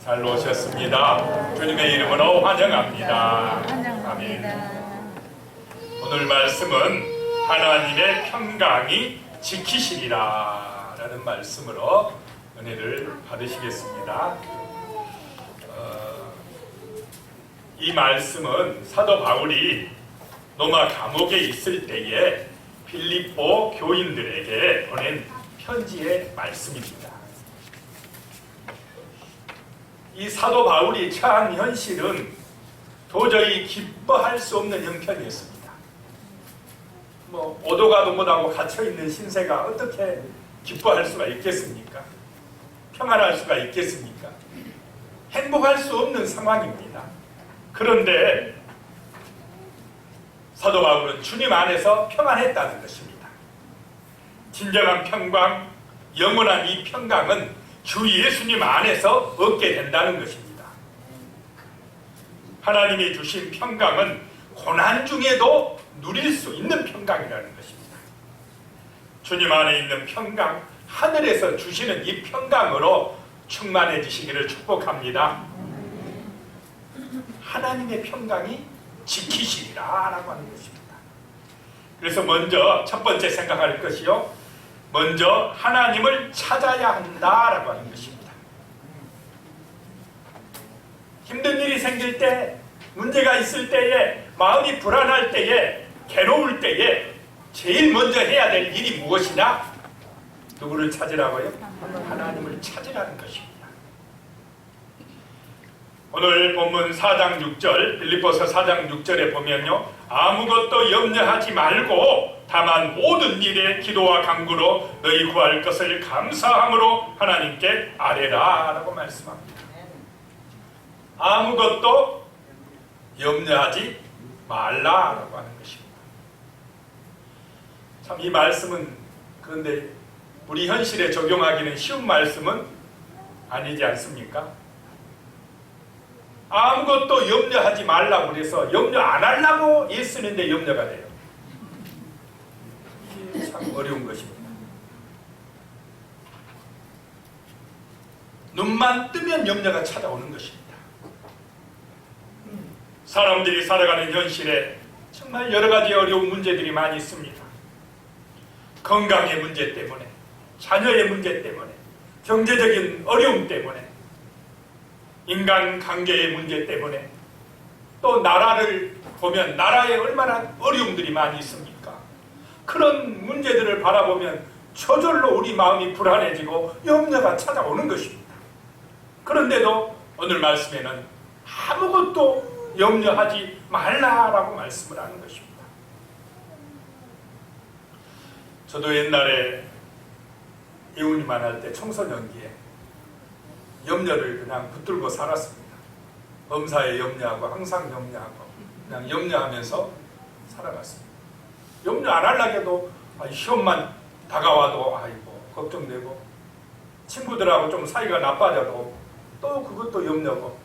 잘 오셨습니다. 주님의 이름으로 환영합니다. 아멘. 오늘 말씀은 하나님의 평강이 지키시리라 라는 말씀으로 은혜를 받으시겠습니다. 이 말씀은 사도 바울이 로마 감옥에 있을 때에 빌립보 교인들에게 보낸 편지의 말씀입니다. 이 사도 바울이 처한 현실은 도저히 기뻐할 수 없는 형편이었습니다. 오도 가도 못하고 갇혀있는 신세가 어떻게 기뻐할 수가 있겠습니까? 평안할 수가 있겠습니까? 행복할 수 없는 상황입니다. 그런데 사도 바울은 주님 안에서 평안했다는 것입니다. 진정한 평강, 영원한 이 평강은 주 예수님 안에서 얻게 된다는 것입니다. 하나님이 주신 평강은 고난 중에도 누릴 수 있는 평강이라는 것입니다. 주님 안에 있는 평강, 하늘에서 주시는 이 평강으로 충만해지시기를 축복합니다. 하나님의 평강이 지키시리라 라고 하는 것입니다. 그래서 먼저 첫 번째 생각할 것이요, 먼저 하나님을 찾아야 한다라고 하는 것입니다. 힘든 일이 생길 때, 문제가 있을 때에, 마음이 불안할 때에, 괴로울 때에 제일 먼저 해야 될 일이 무엇이냐? 누구를 찾으라고요? 하나님을 찾으라는 것입니다. 오늘 본문 4장 6절, 빌립보서 4장 6절에 보면요, 아무것도 염려하지 말고 다만 모든 일에 기도와 간구로 너희 구할 것을 감사함으로 하나님께 아뢰라 라고 말씀합니다. 아무것도 염려하지 말라라고 하는 것입니다. 참 이 말씀은 그런데 우리 현실에 적용하기는 쉬운 말씀은 아니지 않습니까? 아무것도 염려하지 말라고 그래서 염려 안 하려고 애쓰는데 염려가 돼요. 이게 참 어려운 것입니다. 눈만 뜨면 염려가 찾아오는 것입니다. 사람들이 살아가는 현실에 정말 여러 가지 어려운 문제들이 많이 있습니다. 건강의 문제 때문에, 자녀의 문제 때문에, 경제적인 어려움 때문에, 인간관계의 문제 때문에, 또 나라를 보면 나라에 얼마나 어려움들이 많이 있습니까? 그런 문제들을 바라보면 저절로 우리 마음이 불안해지고 염려가 찾아오는 것입니다. 그런데도 오늘 말씀에는 아무것도 염려하지 말라라고 말씀을 하는 것입니다. 저도 옛날에 이혼만 할 때 청소년기에 염려를 그냥 붙들고 살았습니다. 범사에 염려하고 항상 염려하고 그냥 염려하면서 살아갔습니다. 염려 안 하려고 해도 시험만 다가와도 아이고 걱정되고, 친구들하고 좀 사이가 나빠져도 또 그것도 염려고,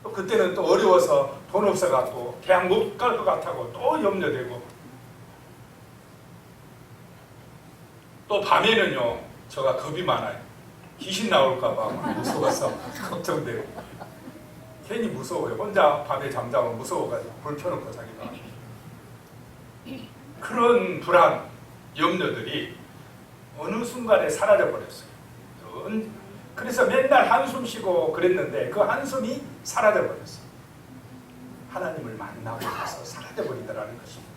또 그때는 또 어려워서 돈 없어갖고 대학 못 갈 것 같다고 또 염려되고, 또 밤에는요 제가 겁이 많아요. 귀신 나올까봐 무서워서 걱정되고, 괜히 무서워요. 혼자 밤에 잠자면 무서워가지고 불 켜놓고 자기가. 그런 불안, 염려들이 어느 순간에 사라져버렸어요. 그래서 맨날 한숨 쉬고 그랬는데 그 한숨이 사라져버렸어요. 하나님을 만나고 나서 사라져버리더라는 것입니다.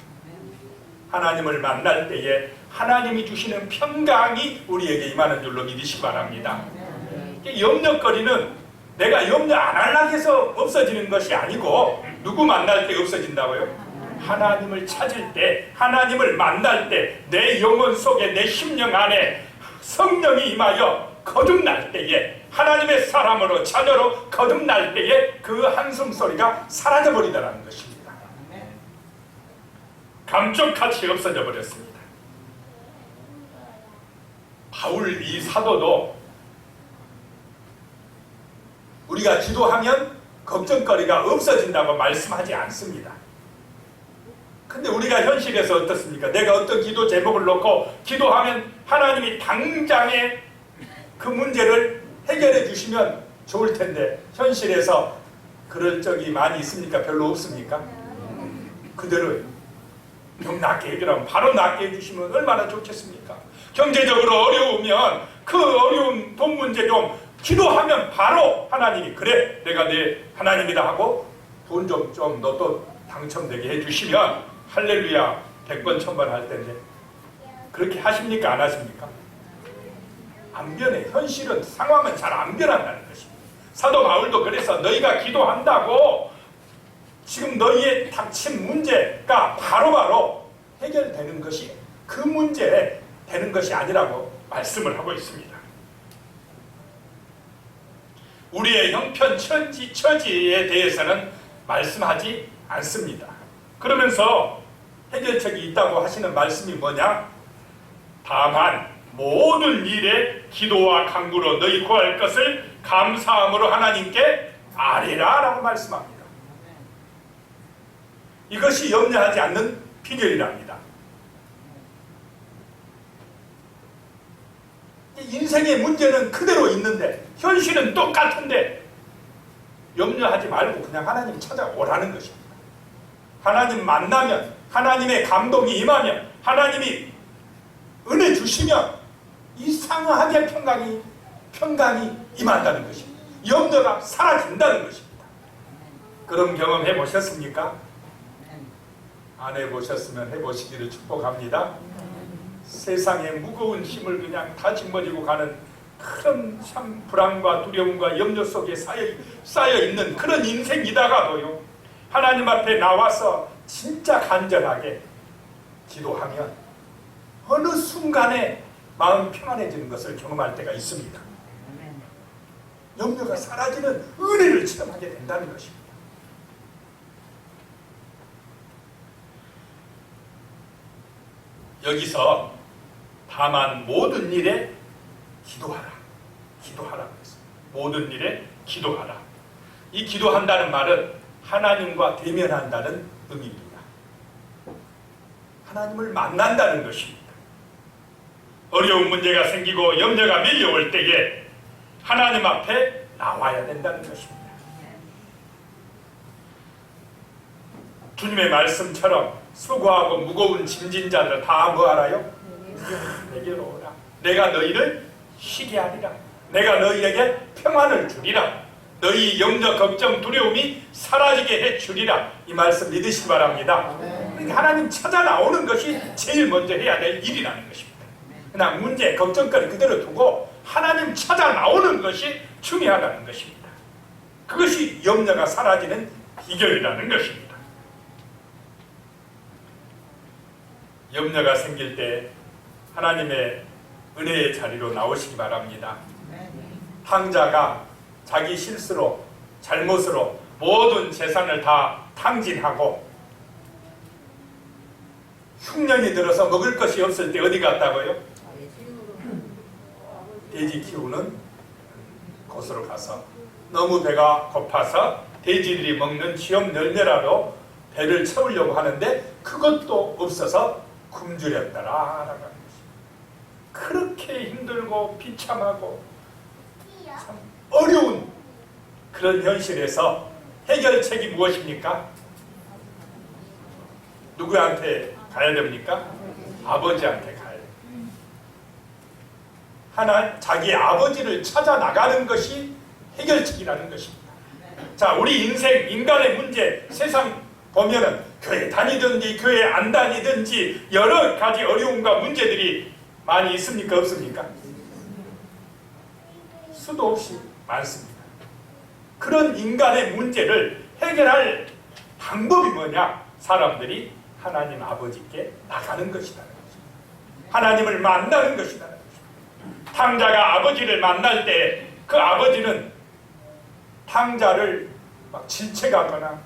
하나님을 만날 때에 하나님이 주시는 평강이 우리에게 임하는 줄로 믿으시기 바랍니다. 염려거리는 내가 염려 안 하려고 해서 없어지는 것이 아니고, 누구 만날 때 없어진다고요? 하나님을 찾을 때, 하나님을 만날 때 내 영혼 속에, 내 심령 안에 성령이 임하여 거듭날 때에, 하나님의 사람으로, 자녀로 거듭날 때에 그 한숨 소리가 사라져버리더라는 것입니다. 감쪽같이 없어져 버렸습니다. 바울 이 사도도 우리가 기도하면 걱정거리가 없어진다고 말씀하지 않습니다. 근데 우리가 현실에서 어떻습니까? 내가 어떤 기도 제목을 놓고 기도하면 하나님이 당장에 그 문제를 해결해 주시면 좋을 텐데 현실에서 그럴 적이 많이 있습니까? 별로 없습니까? 그대로 좀 낫게 해결하면 바로 낫게 해주시면 얼마나 좋겠습니까? 경제적으로 어려우면 그 어려운 돈 문제 좀 기도하면 바로 하나님이 그래 내가 내 하나님이다 하고 돈 좀 너 또 당첨되게 해주시면 할렐루야 100번 1000번 할 텐데 그렇게 하십니까? 안 하십니까? 안 변해. 현실은 상황은 잘 안 변한다는 것입니다. 사도 바울도 그래서 너희가 기도한다고 지금 너희의 닥친 문제가 바로바로 해결되는 것이 그 문제 되는 것이 아니라고 말씀을 하고 있습니다. 우리의 형편 처지에 대해서는 말씀하지 않습니다. 그러면서 해결책이 있다고 하시는 말씀이 뭐냐? 다만 모든 일에 기도와 간구로 너희 구할 것을 감사함으로 하나님께 아뢰라 라고 말씀합니다. 이것이 염려하지 않는 비결이랍니다. 인생의 문제는 그대로 있는데 현실은 똑같은데 염려하지 말고 그냥 하나님 찾아오라는 것입니다. 하나님 만나면 하나님의 감동이 임하면 하나님이 은혜 주시면 이상하게 평강이 임한다는 것입니다. 염려가 사라진다는 것입니다. 그런 경험 해보셨습니까? 안 해보셨으면 해보시기를 축복합니다. 세상에 무거운 힘을 그냥 다 짊어지고 가는 그런 참 불안과 두려움과 염려 속에 쌓여 있는 그런 인생이다가도요 하나님 앞에 나와서 진짜 간절하게 기도하면 어느 순간에 마음 평안해지는 것을 경험할 때가 있습니다. 염려가 사라지는 은혜를 체험하게 된다는 것입니다. 여기서 다만 모든 일에 기도하라 그랬어요. 모든 일에 기도하라. 이 기도한다는 말은 하나님과 대면한다는 의미입니다. 하나님을 만난다는 것입니다. 어려운 문제가 생기고 염려가 밀려올 때에 하나님 앞에 나와야 된다는 것입니다. 주님의 말씀처럼 수고하고 무거운 짐진 자들 다 뭐 알아요? 내게로 오라. 내가 너희를 쉬게 하리라. 내가 너희에게 평안을 주리라. 너희 염려, 걱정, 두려움이 사라지게 해주리라. 이 말씀 믿으시기 바랍니다. 그러니까 하나님 찾아 나오는 것이 제일 먼저 해야 될 일이라는 것입니다. 그냥 문제, 걱정거리 그대로 두고 하나님 찾아 나오는 것이 중요하다는 것입니다. 그것이 염려가 사라지는 비결이라는 것입니다. 염려가 생길 때 하나님의 은혜의 자리로 나오시기 바랍니다. 탕자가 자기 실수로 잘못으로 모든 재산을 다 탕진하고 흉년이 들어서 먹을 것이 없을 때 어디 갔다고요? 돼지 키우는 곳으로 가서 너무 배가 고파서 돼지들이 먹는 취업 열매라도 배를 채우려고 하는데 그것도 없어서 굶주렸더라 라는 것입니다. 그렇게 힘들고 비참하고 참 어려운 그런 현실에서 해결책이 무엇입니까? 누구한테 가야 됩니까? 아버지한테 가야 됩니다. 자기 아버지를 찾아 나가는 것이 해결책이라는 것입니다. 자, 우리 인간의 문제, 세상 보면은 교회 다니든지 교회 안 다니든지 여러 가지 어려움과 문제들이 많이 있습니까? 없습니까? 수도 없이 많습니다. 그런 인간의 문제를 해결할 방법이 뭐냐? 사람들이 하나님 아버지께 나가는 것이라는 것입니다. 하나님을 만나는 것이라는 것입니다. 탕자가 아버지를 만날 때 그 아버지는 탕자를 막 질책하거나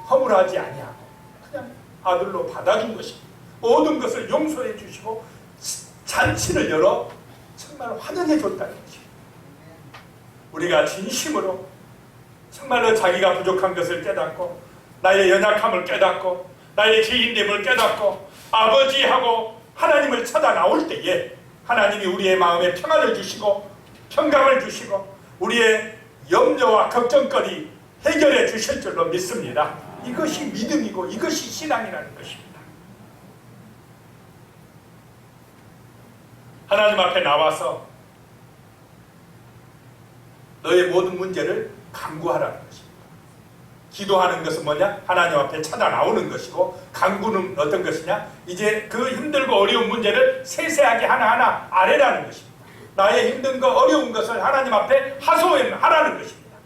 허물하지 아니하고 그냥 아들로 받아준 것입니다. 모든 것을 용서해 주시고 잔치를 열어 정말 환영해 줬다는 것입니다. 우리가 진심으로 정말로 자기가 부족한 것을 깨닫고 나의 연약함을 깨닫고 나의 죄인됨을 깨닫고 아버지하고 하나님을 찾아 나올 때에 하나님이 우리의 마음에 평안을 주시고 평강을 주시고 우리의 염려와 걱정거리 해결해 주실 줄로 믿습니다. 이것이 믿음이고 이것이 신앙이라는 것입니다. 하나님 앞에 나와서 너의 모든 문제를 간구하라는 것입니다. 기도하는 것은 뭐냐? 하나님 앞에 찾아 나오는 것이고, 간구는 어떤 것이냐? 이제 그 힘들고 어려운 문제를 세세하게 하나하나 아뢰라는 것입니다. 나의 힘든 거 어려운 것을 하나님 앞에 하소연하라는 것입니다.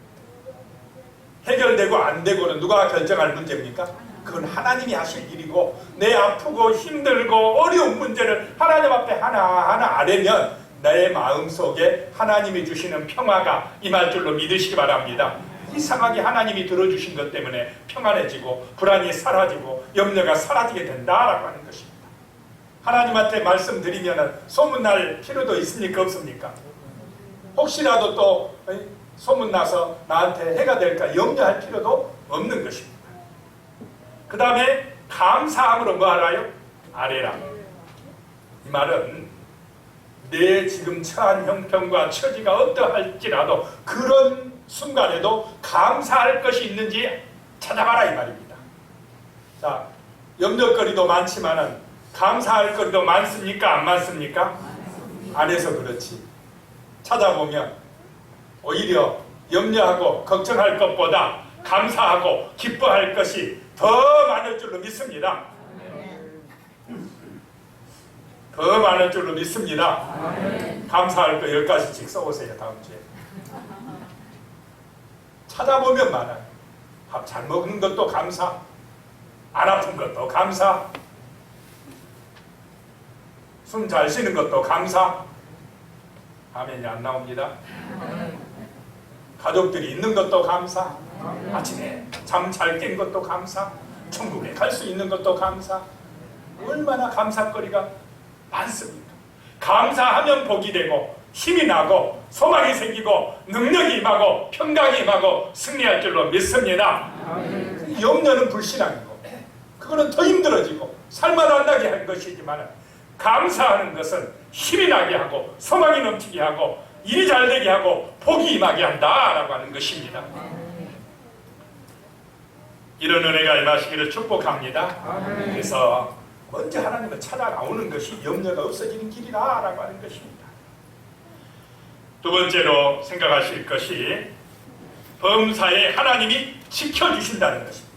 해결되고 안 되고는 누가 결정할 문제입니까? 그건 하나님이 하실 일이고, 내 아프고 힘들고 어려운 문제를 하나님 앞에 하나하나 아뢰면 내 마음속에 하나님이 주시는 평화가 임할 줄로 믿으시기 바랍니다. 이상하게 하나님이 들어주신 것 때문에 평안해지고 불안이 사라지고 염려가 사라지게 된다라고 하는 것입니다. 하나님한테 말씀드리면 소문날 필요도 있습니까? 없습니까? 혹시라도 또 소문나서 나한테 해가 될까 염려할 필요도 없는 것입니다. 그 다음에 감사함으로 뭐 하라요? 아뢰라. 이 말은 내 지금 처한 형편과 처지가 어떠할지라도 그런 순간에도 감사할 것이 있는지 찾아봐라 이 말입니다. 자, 염려거리도 많지만은 감사할 거리도 많습니까? 안 많습니까? 안 해서 그렇지. 찾아보면 오히려 염려하고 걱정할 것보다 감사하고 기뻐할 것이 더 많을 줄로 믿습니다. 더 많을 줄로 믿습니다. 감사할 거 10가지씩 써오세요. 다음 주에. 찾아보면 많아요. 밥 잘 먹는 것도 감사, 안 아픈 것도 감사, 숨 잘 쉬는 것도 감사. 아멘이 안 나옵니다. 가족들이 있는 것도 감사, 아침에 잠 잘 깬 것도 감사, 천국에 갈 수 있는 것도 감사. 얼마나 감사거리가 많습니까? 감사하면 복이 되고 힘이 나고 소망이 생기고 능력이 임하고 평강이 임하고 승리할 줄로 믿습니다. 염려는 불신앙이고 그거는 더 힘들어지고 살만 안 나게 한 것이지만, 감사하는 것은 힘이 나게 하고 소망이 넘치게 하고 일이 잘 되게 하고 복이 임하게 한다라고 하는 것입니다. 이런 은혜가 임하시기를 축복합니다. 그래서 먼저 하나님을 찾아 나오는 것이 염려가 없어지는 길이라고 하는 것입니다. 두 번째로 생각하실 것이 범사에 하나님이 지켜주신다는 것입니다.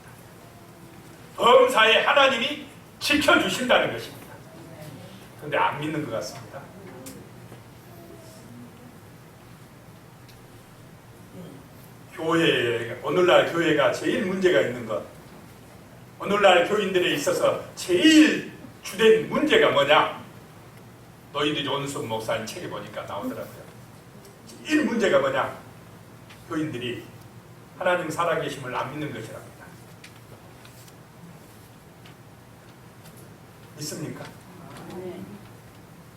범사에 하나님이 지켜주신다는 것입니다. 그런데 안 믿는 것 같습니다. 오늘날 교회가 제일 문제가 있는 것, 오늘날 교인들에 있어서 제일 주된 문제가 뭐냐? 너희들이 온순 목사님 책에 보니까 나오더라고요. 제일 문제가 뭐냐? 교인들이 하나님 살아계심을 안 믿는 것이랍니다. 믿습니까?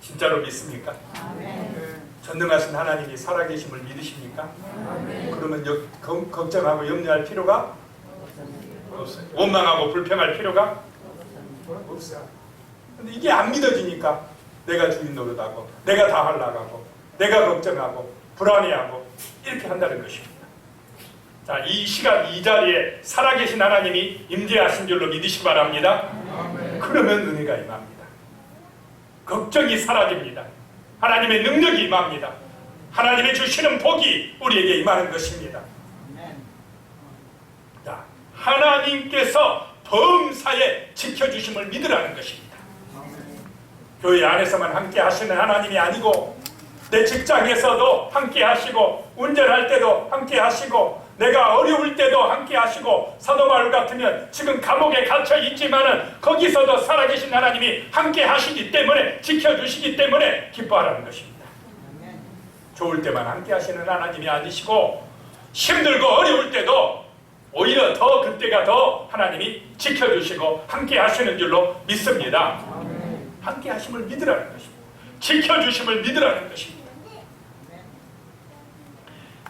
진짜로 믿습니까? 전능하신 하나님이 살아계심을 믿으십니까? 그러면 걱정하고 염려할 필요가 없어요. 원망하고 불평할 필요가 없어요. 근데 이게 안 믿어지니까 내가 주인 노릇하고 내가 다 하려고 하고 내가 걱정하고 불안해하고 이렇게 한다는 것입니다. 자, 이 시간 이 자리에 살아계신 하나님이 임재하신 줄로 믿으시기 바랍니다. 그러면 은혜가 임합니다. 걱정이 사라집니다. 하나님의 능력이 임합니다. 하나님의 주시는 복이 우리에게 임하는 것입니다. 자, 하나님께서 범사에 지켜주심을 믿으라는 것입니다. 교회 안에서만 함께 하시는 하나님이 아니고 내 직장에서도 함께 하시고 운전할 때도 함께 하시고 내가 어려울 때도 함께 하시고 사도 바울 같으면 지금 감옥에 갇혀 있지만은 거기서도 살아계신 하나님이 함께 하시기 때문에 지켜주시기 때문에 기뻐하라는 것입니다. 좋을 때만 함께 하시는 하나님이 아니시고 힘들고 어려울 때도 오히려 더 그때가 더 하나님이 지켜주시고 함께 하시는 줄로 믿습니다. 함께 하심을 믿으라는 것입니다. 지켜주심을 믿으라는 것입니다.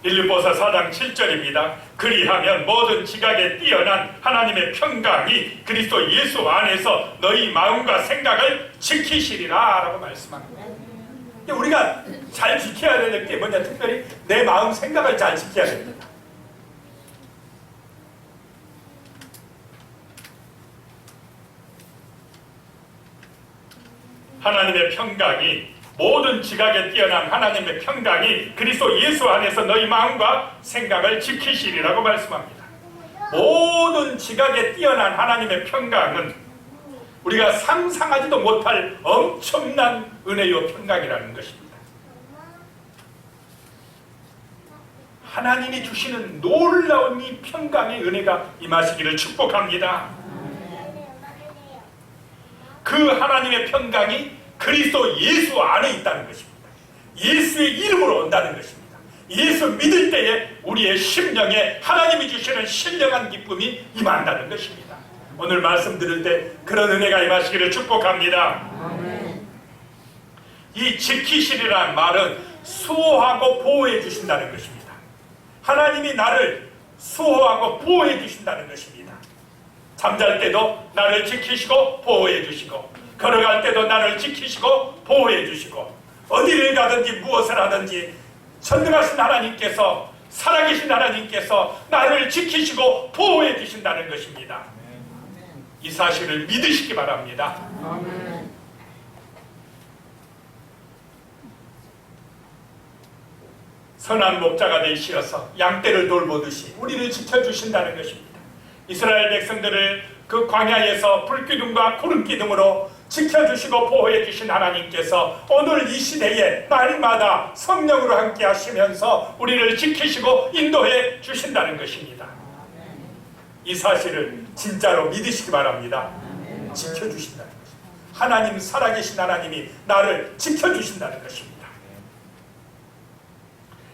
빌립보서 4장 7절입니다. 그리하면 모든 지각에 뛰어난 하나님의 평강이 그리스도 예수 안에서 너희 마음과 생각을 지키시리라 라고 말씀합니다. 근데 우리가 잘 지켜야 될 게 뭐냐? 특별히 내 마음 생각을 잘 지켜야 됩니다. 하나님의 평강이, 모든 지각에 뛰어난 하나님의 평강이 그리스도 예수 안에서 너희 마음과 생각을 지키시리라고 말씀합니다. 모든 지각에 뛰어난 하나님의 평강은 우리가 상상하지도 못할 엄청난 은혜요 평강이라는 것입니다. 하나님이 주시는 놀라운 이 평강의 은혜가 임하시기를 축복합니다. 그 하나님의 평강이 그리스도 예수 안에 있다는 것입니다. 예수의 이름으로 온다는 것입니다. 예수 믿을 때에 우리의 심령에 하나님이 주시는 신령한 기쁨이 임한다는 것입니다. 오늘 말씀 들을 때 그런 은혜가 임하시기를 축복합니다. 이 지키시리라는 말은 수호하고 보호해 주신다는 것입니다. 하나님이 나를 수호하고 보호해 주신다는 것입니다. 잠잘 때도 나를 지키시고 보호해 주시고, 걸어갈 때도 나를 지키시고 보호해 주시고, 어디를 가든지 무엇을 하든지 전능하신 하나님께서, 살아계신 하나님께서 나를 지키시고 보호해 주신다는 것입니다. 이 사실을 믿으시기 바랍니다. 선한 목자가 되시어서 양떼를 돌보듯이 우리를 지켜주신다는 것입니다. 이스라엘 백성들을 그 광야에서 불기둥과 구름기둥으로 지켜주시고 보호해 주신 하나님께서 오늘 이 시대에 날마다 성령으로 함께 하시면서 우리를 지키시고 인도해 주신다는 것입니다. 이 사실을 진짜로 믿으시기 바랍니다. 지켜주신다는 것입니다. 하나님, 살아계신 하나님이 나를 지켜주신다는 것입니다.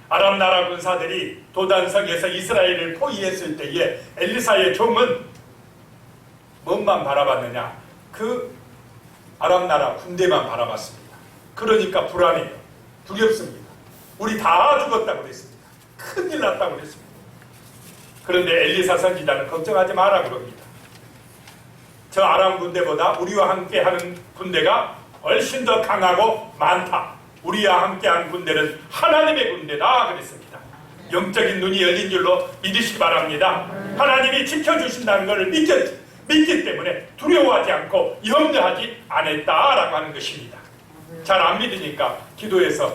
아람 나라 군사들이 도단성에서 이스라엘을 포위했을 때에 엘리사의 종은 뭔만 바라봤느냐? 그 아람 나라 군대만 바라봤습니다. 그러니까 불안해요. 두렵습니다. 우리 다 죽었다고 그랬습니다. 큰일 났다고 그랬습니다. 그런데 엘리사 선지자는 걱정하지 마라 그럽니다. 저 아람 군대보다 우리와 함께하는 군대가 훨씬 더 강하고 많다. 우리와 함께한 군대는 하나님의 군대다 그랬습니다. 영적인 눈이 열린 줄로 믿으시기 바랍니다. 하나님이 지켜주신다는 것을 믿기 때문에 두려워하지 않고 염려하지 않았다라고 하는 것입니다. 잘 안 믿으니까 기도해서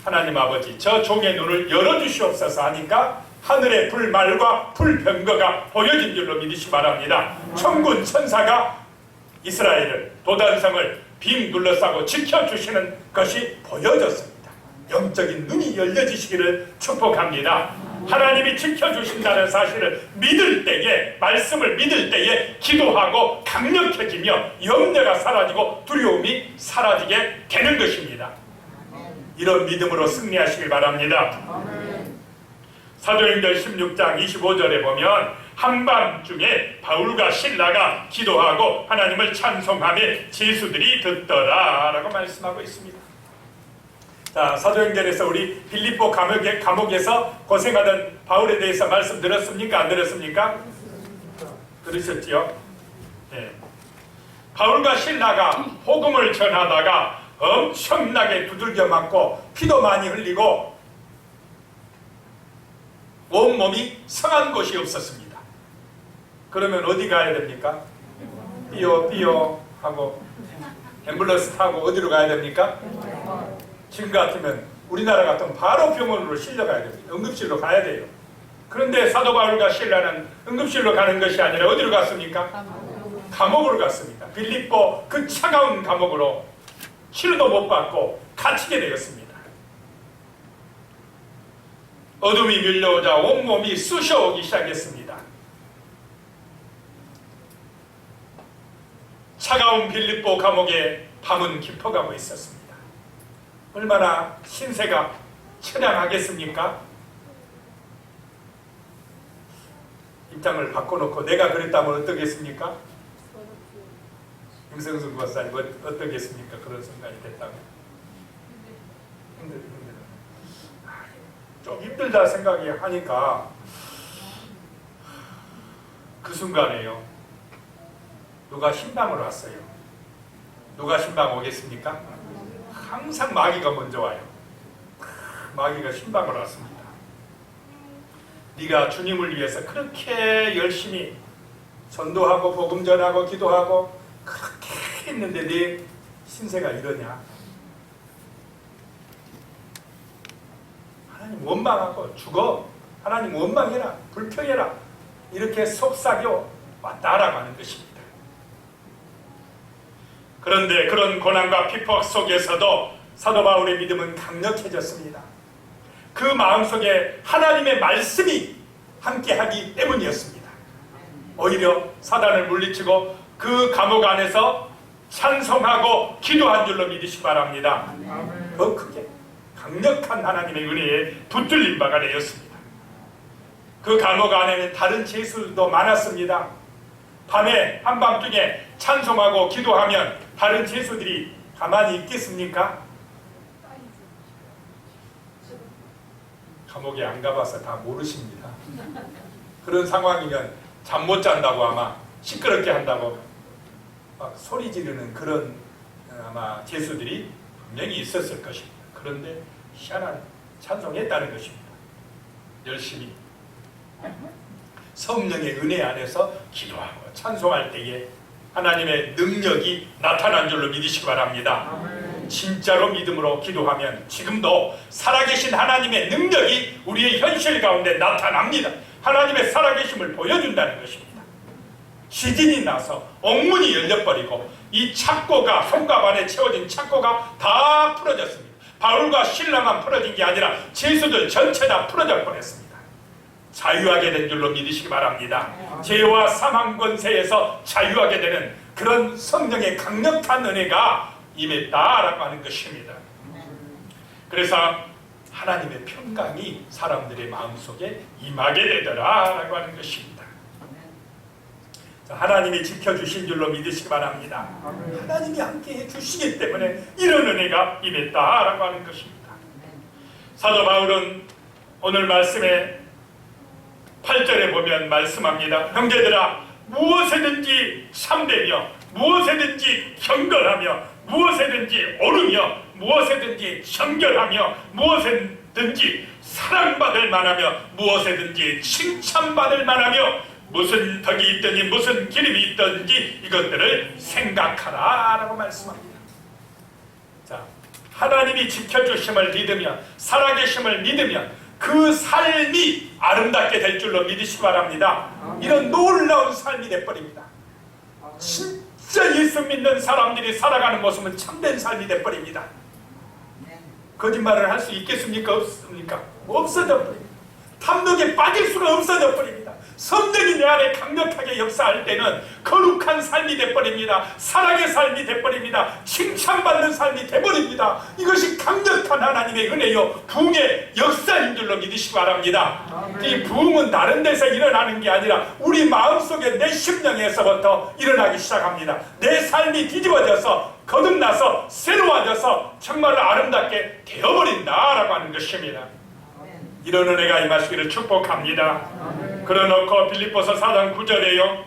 하나님 아버지 저 종의 눈을 열어주시옵소서 하니까 하늘의 불말과 불병거가 보여진 줄로 믿으시기 바랍니다. 천군 천사가 이스라엘을, 도단성을 빙 둘러싸고 지켜주시는 것이 보여졌습니다. 영적인 눈이 열려지시기를 축복합니다. 하나님이 지켜주신다는 사실을 믿을 때에, 말씀을 믿을 때에 기도하고 강력해지며 염려가 사라지고 두려움이 사라지게 되는 것입니다. 이런 믿음으로 승리하시길 바랍니다. 사도행전 16장 25절에 보면 한밤중에 바울과 실라가 기도하고 하나님을 찬송하며 제수들이 듣더라 라고 말씀하고 있습니다. 자, 사도행전에서 우리 빌립보 감옥에서 고생하던 바울에 대해서 말씀 들었습니까? 안 들었습니까? 들으셨지요? 네. 바울과 실라가 복음을 전하다가 엄청나게 두들겨 맞고 피도 많이 흘리고 온몸이 상한 곳이 없었습니다. 그러면 어디 가야 됩니까? 삐요 하고 앰뷸런스 타고 어디로 가야 됩니까? 지금 같으면 우리나라 같으면 바로 병원으로 실려가야 됩니다. 응급실로 가야 돼요. 그런데 사도 바울과 실라는 응급실로 가는 것이 아니라 어디로 갔습니까? 감옥으로 갔습니다. 빌립보 그 차가운 감옥으로 치료도 못 받고 갇히게 되었습니다. 어둠이 밀려오자 온몸이 쑤셔오기 시작했습니다. 차가운 빌립보 감옥에 밤은 깊어가고 있었습니다. 얼마나 신세가 처량하겠습니까? 입장을 바꿔놓고 내가 그랬다면 어떠겠습니까? 김성수 구하사님 어떠겠습니까? 그런 순간이 됐다면 좀 힘들다 생각이 하니까 그 순간에요. 누가 신방을 왔어요. 누가 신방 오겠습니까? 항상 마귀가 먼저 와요. 마귀가 신방을 왔습니다. 네가 주님을 위해서 그렇게 열심히 전도하고 복음 전하고 기도하고 그렇게 했는데 네 신세가 이러냐? 하나님 원망하고 죽어. 하나님 원망해라. 불평해라. 이렇게 속삭여 왔다라고 하는 것입니다. 그런데 그런 고난과 핍박 속에서도 사도 바울의 믿음은 강력해졌습니다. 그 마음속에 하나님의 말씀이 함께하기 때문이었습니다. 오히려 사단을 물리치고 그 감옥 안에서 찬송하고 기도한 줄로 믿으시기 바랍니다. 더 크게 강력한 하나님의 은혜에 붙들린 바가 되었습니다. 그 감옥 안에는 다른 죄수도 많았습니다. 밤에 한밤중에 찬송하고 기도하면 다른 죄수들이 가만히 있겠습니까? 감옥에 안 가봐서 다 모르십니다. 그런 상황이면 잠 못 잔다고 아마 시끄럽게 한다고 막 소리 지르는 그런 아마 죄수들이 분명히 있었을 것입니다. 그런데 희한한 찬송했다는 것입니다. 열심히 성령의 은혜 안에서 기도하고 찬송할 때에 하나님의 능력이 나타난 줄로 믿으시기 바랍니다. 진짜로 믿음으로 기도하면 지금도 살아계신 하나님의 능력이 우리의 현실 가운데 나타납니다. 하나님의 살아계심을 보여준다는 것입니다. 지진이 나서 옥문이 열려버리고 이 착고가 성곽 안에 채워진 착고가 다 풀어졌습니다. 바울과 실라만 풀어진 게 아니라 죄수들 전체 다 풀어져 버렸습니다. 자유하게 된 줄로 믿으시기 바랍니다. 죄와 사망 권세에서 자유하게 되는 그런 성령의 강력한 은혜가 임했다라고 하는 것입니다. 그래서 하나님의 평강이 사람들의 마음속에 임하게 되더라라고 하는 것입니다. 하나님이 지켜주신 줄로 믿으시기 바랍니다. 하나님이 함께해 주시기 때문에 이런 은혜가 임했다라고 하는 것입니다. 사도 바울은 오늘 말씀에 8절에 보면 말씀합니다. 형제들아, 무엇에든지 참되며 무엇에든지 경건하며 무엇에든지 옳으며 무엇에든지 정결하며 무엇에든지 사랑받을 만하며 무엇에든지 칭찬받을 만하며 무슨 덕이 있든지 무슨 기름이 있든지 이것들을 생각하라 라고 말씀합니다. 자, 하나님이 지켜주심을 믿으면 살아계심을 믿으면 그 삶이 아름답게 될 줄로 믿으시기 바랍니다. 이런 놀라운 삶이 돼버립니다. 진짜 예수 믿는 사람들이 살아가는 모습은 참된 삶이 돼버립니다. 거짓말을 할 수 있겠습니까? 없습니까? 없어져 버립니다. 탐욕에 빠질 수가 없어져 버립니다. 성령이 내 안에 강력하게 역사할 때는 거룩한 삶이 돼버립니다. 사랑의 삶이 돼버립니다. 칭찬받는 삶이 돼버립니다. 이것이 강력한 하나님의 은혜요 부흥의 역사인 줄로 믿으시기 바랍니다. 이 부흥은 다른 데서 일어나는 게 아니라 우리 마음속에 내 심령에서부터 일어나기 시작합니다. 내 삶이 뒤집어져서 거듭나서 새로워져서 정말로 아름답게 되어버린다라고 하는 것입니다. 이런 은혜가 임하시기를 축복합니다. 그러놓고 빌립보서 4장 9절에요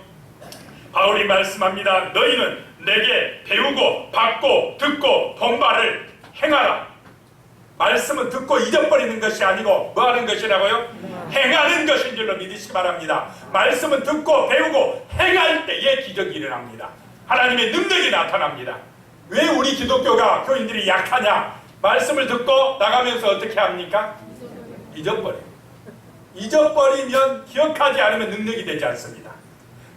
바울이 말씀합니다. 너희는 내게 배우고 받고 듣고 본 바를 행하라. 말씀은 듣고 잊어버리는 것이 아니고 뭐 하는 것이라고요? 행하는 것인 줄로 믿으시기 바랍니다. 말씀은 듣고 배우고 행할 때에 기적이 일어납니다. 하나님의 능력이 나타납니다. 왜 우리 기독교가 교인들이 약하냐? 말씀을 듣고 나가면서 어떻게 합니까? 잊어버리면 기억하지 않으면 능력이 되지 않습니다.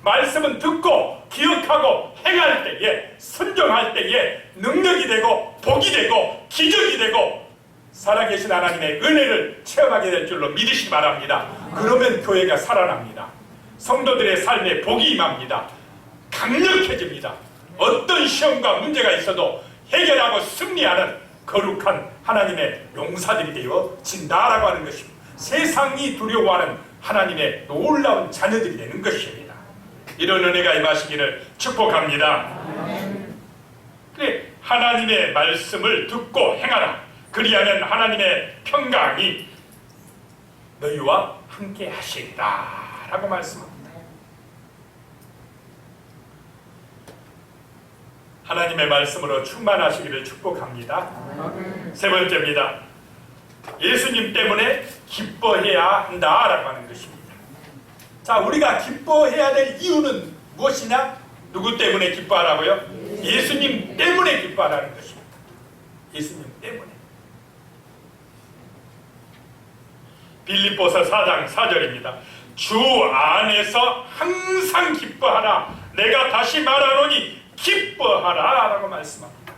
말씀은 듣고 기억하고 행할 때에 순종할 때에 능력이 되고 복이 되고 기적이 되고 살아계신 하나님의 은혜를 체험하게 될 줄로 믿으시기 바랍니다. 그러면 교회가 살아납니다. 성도들의 삶에 복이 임합니다. 강력해집니다. 어떤 시험과 문제가 있어도 해결하고 승리하는 거룩한 하나님의 용사들이 되어진다라고 하는 것입니다. 세상이 두려워하는 하나님의 놀라운 자녀들이 되는 것입니다. 이런 은혜가 임하시기를 축복합니다. 그래, 하나님의 말씀을 듣고 행하라. 그리하면 하나님의 평강이 너희와 함께 하시리라 라고 말씀합니다. 하나님의 말씀으로 충만하시기를 축복합니다. 세 번째입니다. 예수님 때문에 기뻐해야 한다라고 하는 것입니다. 자, 우리가 기뻐해야 될 이유는 무엇이냐? 누구 때문에 기뻐하라고요? 예수님 때문에 기뻐하라는 것입니다. 예수님 때문에. 빌립보서 4장 4절입니다. 주 안에서 항상 기뻐하라. 내가 다시 말하노니 기뻐하라 라고 말씀합니다.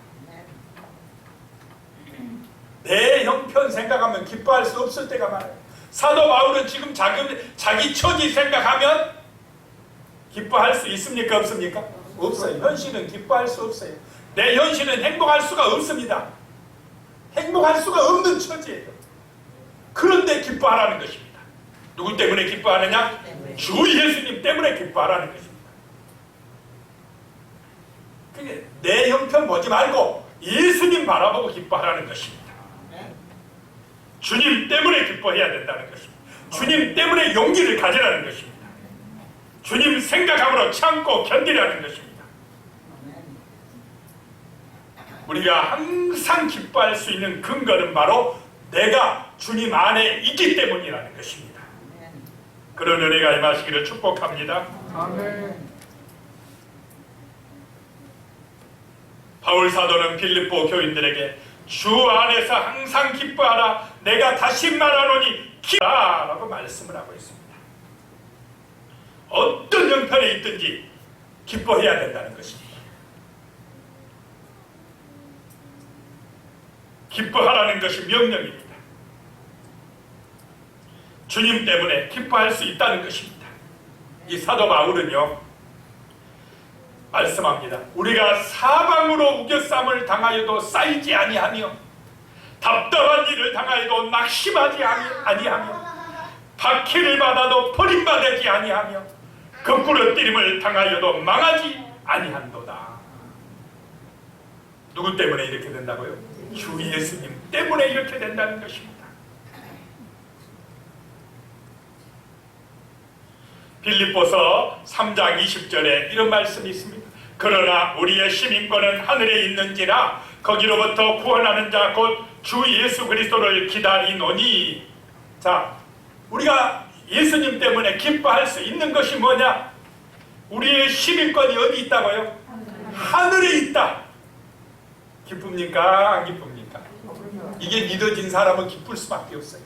내 형편 생각하면 기뻐할 수 없을 때가 많아요. 사도 바울은 지금 자기 처지 생각하면 기뻐할 수 있습니까? 없습니까? 없어요. 현실은 기뻐할 수 없어요. 내 현실은 행복할 수가 없습니다. 행복할 수가 없는 처지예요. 그런데 기뻐하라는 것입니다. 누구 때문에 기뻐하느냐? 주 예수님 때문에 기뻐하라는 것입니다. 내 형편 보지 말고 예수님 바라보고 기뻐하라는 것입니다. 주님 때문에 기뻐해야 된다는 것입니다. 주님 때문에 용기를 가지라는 것입니다. 주님 생각함으로 참고 견디라는 것입니다. 우리가 항상 기뻐할 수 있는 근거는 바로 내가 주님 안에 있기 때문이라는 것입니다. 그런 은혜가 임하시기를 축복합니다. 아멘. 바울 사도는 빌립보 교인들에게 주 안에서 항상 기뻐하라. 내가 다시 말하노니 기뻐하라 라고 말씀을 하고 있습니다. 어떤 형편에 있든지 기뻐해야 된다는 것입니다. 기뻐하라는 것이 명령입니다. 주님 때문에 기뻐할 수 있다는 것입니다. 이 사도 바울은요 말씀합니다. 우리가 사방으로 우겨쌈을 당하여도 쌓이지 아니하며 답답한 일을 당하여도 낙심하지 아니하며 박해를 받아도 버림받지 아니하며 거꾸로 뛰림을 당하여도 망하지 아니한도다. 누구 때문에 이렇게 된다고요? 주 예수님 때문에 이렇게 된다는 것입니다. 빌립보서 3장 20절에 이런 말씀이 있습니다. 그러나 우리의 시민권은 하늘에 있는지라 거기로부터 구원하는 자 곧 주 예수 그리스도를 기다리노니. 자, 우리가 예수님 때문에 기뻐할 수 있는 것이 뭐냐? 우리의 시민권이 어디 있다고요? 하늘에 있다. 기쁩니까? 안 기쁩니까? 이게 믿어진 사람은 기쁠 수밖에 없어요.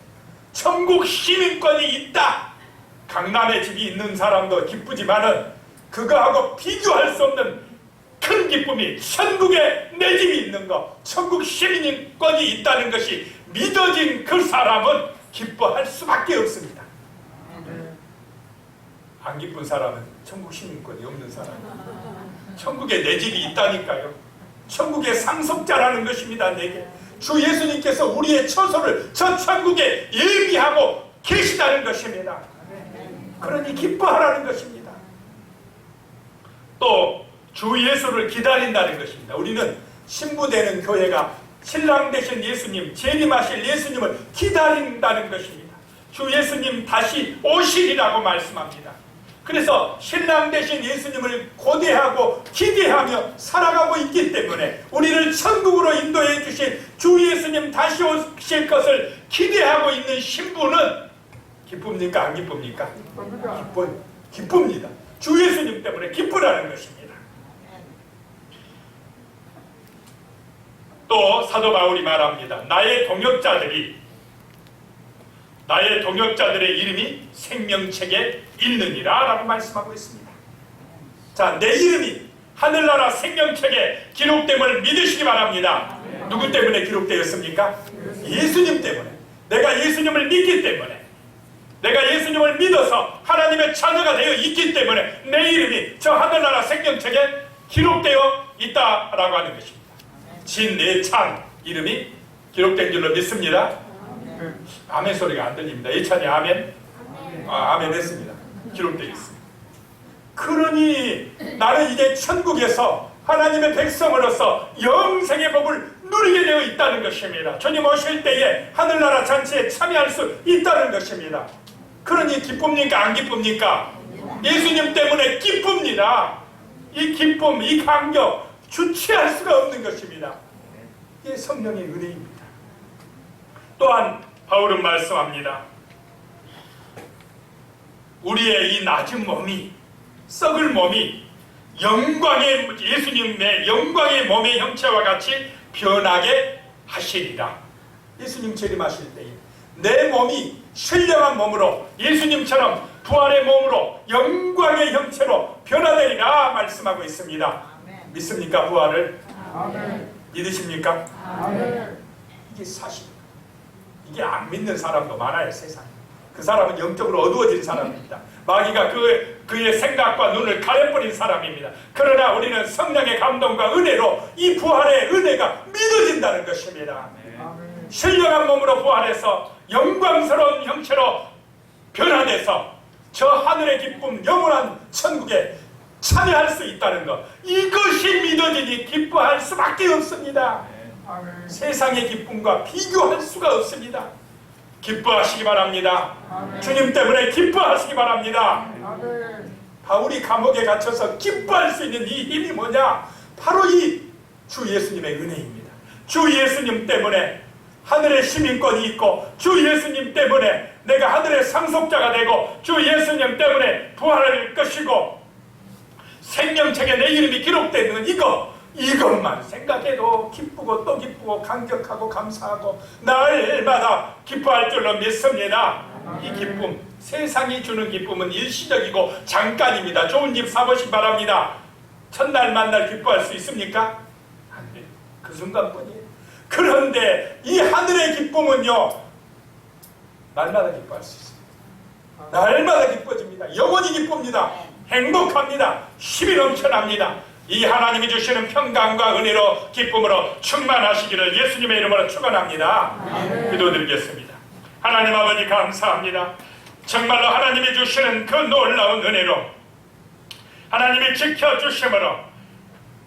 천국 시민권이 있다. 강남에 집이 있는 사람도 기쁘지만은 그거하고 비교할 수 없는 큰 기쁨이 천국에 내 집이 있는 것, 천국 시민권이 있다는 것이 믿어진 그 사람은 기뻐할 수밖에 없습니다. 안 기쁜 사람은 천국 시민권이 없는 사람. 천국에 내 집이 있다니까요. 천국의 상속자라는 것입니다. 내게 주 예수님께서 우리의 처소를 저 천국에 예비하고 계시다는 것입니다. 그러니 기뻐하라는 것입니다. 또 주 예수를 기다린다는 것입니다. 우리는 신부되는 교회가 신랑 되신 예수님, 재림하실 예수님을 기다린다는 것입니다. 주 예수님 다시 오시리라고 말씀합니다. 그래서 신랑 되신 예수님을 고대하고 기대하며 살아가고 있기 때문에 우리를 천국으로 인도해 주신 주 예수님 다시 오실 것을 기대하고 있는 신부는 기쁩니까? 안 기쁩니까? 기쁩니다. 주 예수님 때문에 기쁘라는 것입니다. 또 사도 바울이 말합니다. 나의 동역자들의 이름이 생명책에 있느니라 라고 말씀하고 있습니다. 자, 내 이름이 하늘나라 생명책에 기록됨을 믿으시기 바랍니다. 누구 때문에 기록되었습니까? 예수님 때문에. 내가 예수님을 믿기 때문에, 내가 예수님을 믿어서 하나님의 자녀가 되어 있기 때문에 내 이름이 저 하늘나라 생명책에 기록되어 있다라고 하는 것입니다. 진예찬 이름이 기록된 줄로 믿습니다. 아멘 소리가 안 들립니다. 예찬이 아멘? 아멘 했습니다. 기록되어 있습니다. 그러니 나는 이제 천국에서 하나님의 백성으로서 영생의 복을 누리게 되어 있다는 것입니다. 주님 오실 때에 하늘나라 잔치에 참여할 수 있다는 것입니다. 그러니 기쁩니까? 안 기쁩니까? 예수님 때문에 기쁩니다. 이 기쁨, 이 감격, 주체할 수가 없는 것입니다. 이게 성령의 은혜입니다. 또한 바울은 말씀합니다. 우리의 이 낮은 몸이, 썩을 몸이 영광의, 예수님의 영광의 몸의 형체와 같이 변하게 하시리라. 예수님 재림하실 때에 내 몸이 신령한 몸으로 예수님처럼 부활의 몸으로 영광의 형체로 변화되리라 말씀하고 있습니다. 아멘. 믿습니까? 부활을? 아멘. 믿으십니까? 아멘. 이게 사실입니다. 이게 안 믿는 사람도 많아요, 세상에. 그 사람은 영적으로 어두워진 사람입니다. 마귀가 그의 생각과 눈을 가려버린 사람입니다. 그러나 우리는 성령의 감동과 은혜로 이 부활의 은혜가 믿어진다는 것입니다. 아멘. 신령한 몸으로 부활해서 영광스러운 형체로 변화돼서 저 하늘의 기쁨, 영원한 천국에 참여할 수 있다는 것, 이것이 믿어지니 기뻐할 수밖에 없습니다. 아멘. 세상의 기쁨과 비교할 수가 없습니다. 기뻐하시기 바랍니다. 아멘. 주님 때문에 기뻐하시기 바랍니다. 아멘. 바울이 감옥에 갇혀서 기뻐할 수 있는 이 힘이 뭐냐? 바로 이 주 예수님의 은혜입니다. 주 예수님 때문에 하늘의 시민권이 있고, 주 예수님 때문에 내가 하늘의 상속자가 되고, 주 예수님 때문에 부활할 것이고, 생명책에 내 이름이 기록되는 이것만 생각해도 기쁘고 또 기쁘고 감격하고 감사하고 날마다 기뻐할 줄로 믿습니다. 이 기쁨, 세상이 주는 기쁨은 일시적이고 잠깐입니다. 좋은 집 사보시기 바랍니다. 첫날 만날 기뻐할 수 있습니까? 안 돼요. 그 순간뿐이에요. 그런데 이 하늘의 기쁨은요, 날마다 기뻐할 수 있습니다. 날마다 기뻐집니다. 영원히 기쁩니다. 행복합니다. 힘이 넘쳐납니다. 이 하나님이 주시는 평강과 은혜로 기쁨으로 충만하시기를 예수님의 이름으로 축원합니다. 기도드리겠습니다. 하나님 아버지 감사합니다. 정말로 하나님이 주시는 그 놀라운 은혜로, 하나님이 지켜주심으로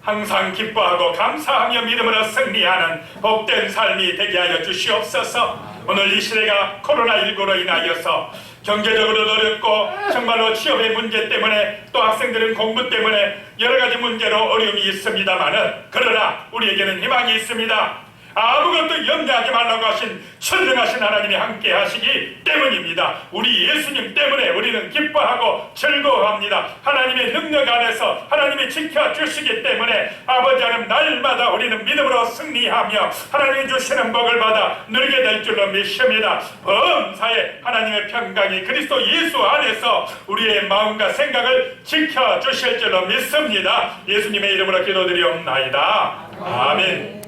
항상 기뻐하고 감사하며 믿음으로 승리하는 복된 삶이 되게 하여 주시옵소서. 오늘 이 시대가 코로나19로 인하여서 경제적으로도 어렵고 정말로 취업의 문제 때문에 또 학생들은 공부 때문에 여러가지 문제로 어려움이 있습니다마는, 그러나 우리에게는 희망이 있습니다. 아무것도 염려하지 말라고 하신 천능하신 하나님이 함께 하시기 때문입니다. 우리 예수님 때문에 우리는 기뻐하고 즐거워합니다. 하나님의 능력 안에서 하나님이 지켜주시기 때문에 아버지 하나님 날마다 우리는 믿음으로 승리하며 하나님이 주시는 복을 받아 누리게 될 줄로 믿습니다. 범사에 하나님의 평강이 그리스도 예수 안에서 우리의 마음과 생각을 지켜주실 줄로 믿습니다. 예수님의 이름으로 기도드리옵나이다. 아멘.